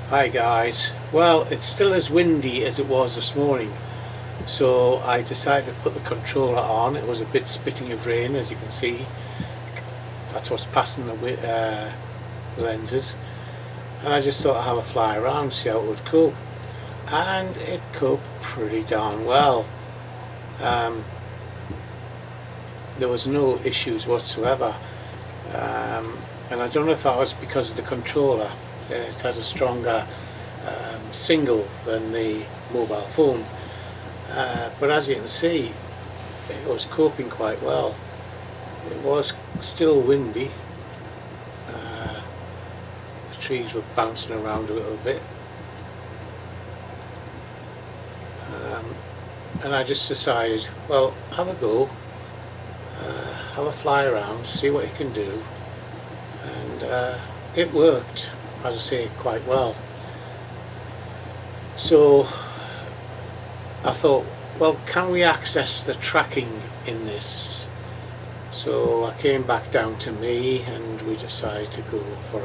Hi guys. Well, it's still as windy as it was this morning, so I decided to put the controller on. It was a bit spitting of rain, as you can see. That's what's passing the lenses, and I just thought I'd have a fly around, see how it would cope, and it coped pretty darn well. There was no issues whatsoever, and I don't know if that was because of the controller. It has a stronger single than the mobile phone, but as you can see, it was coping quite well. It was still windy. The trees were bouncing around a little bit, and I just decided, well, have a go, have a fly around, see what you can do, and it worked, as I say, quite well. So I thought, well, can we access the tracking in this? So I came back down to me and we decided to go for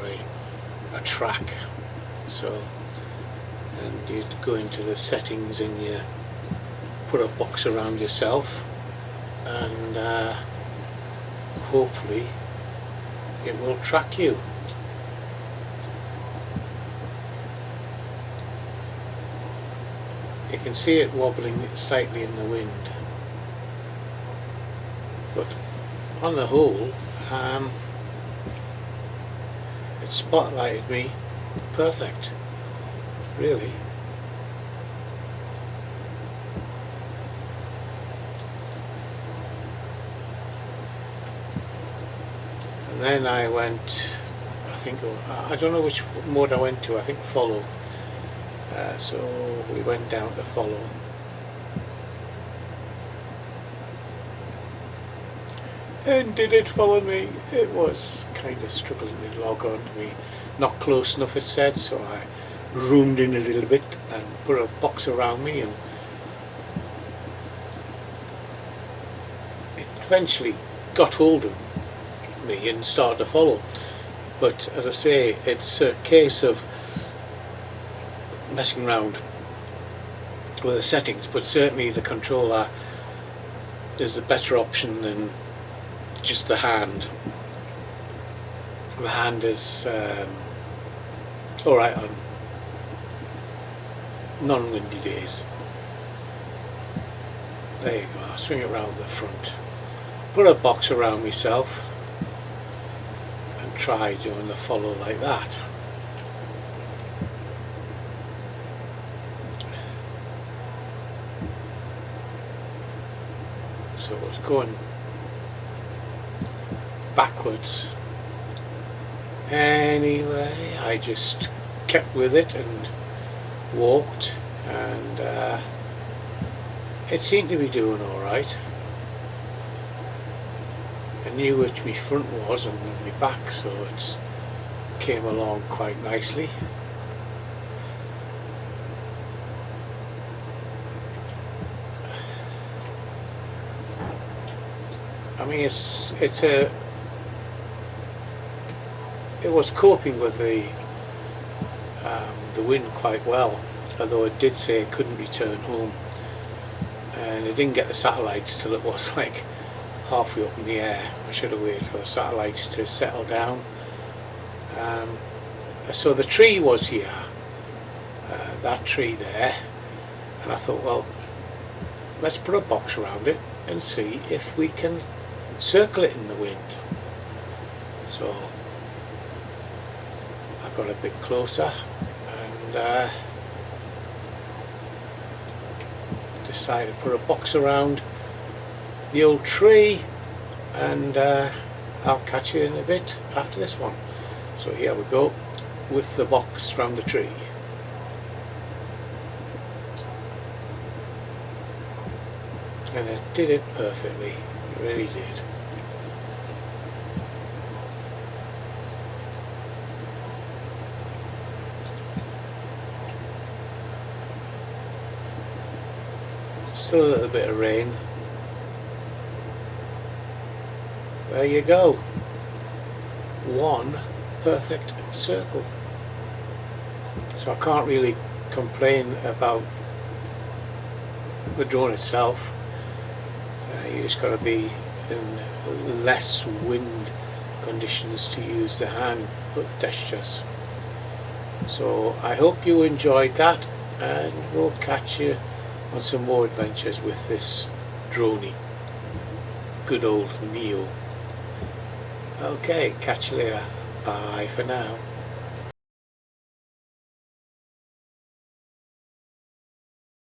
a track. So, and you'd go into the settings and you put a box around yourself, and hopefully it will track you. You can see it wobbling slightly in the wind, but on the whole, it spotlighted me perfect, really. And then I went, I don't know which mode I went to, I think follow. So we went down to follow. And did it follow me? It was kind of struggling to log on to me. Not close enough, it said, so I zoomed in a little bit and put a box around me, and it eventually got hold of me and started to follow. But as I say, it's a case of messing around with the settings, but certainly the controller is a better option than just the hand. The hand is alright on non-windy days. There you go, I'll swing it around the front, put a box around myself and try doing the follow like that. So it was going backwards. Anyway, I just kept with it and walked, and it seemed to be doing alright. I knew which my front was and my back, so it came along quite nicely. I mean, it was coping with the wind quite well, although it did say it couldn't return home, and it didn't get the satellites till it was like halfway up in the air. I should have waited for the satellites to settle down. So the tree was here, that tree there, and I thought, well, let's put a box around it and see if we can circle it in the wind. So I got a bit closer and decided to put a box around the old tree, and I'll catch you in a bit after this one. So here we go with the box around the tree. And it did it perfectly, it really did. Still a little bit of rain. There you go. One perfect circle. So I can't really complain about the drone itself. You just got to be in less wind conditions to use the hand gestures. So I hope you enjoyed that, and we'll catch you on some more adventures with this droney, good old Neo. Okay, catch you later. Bye for now.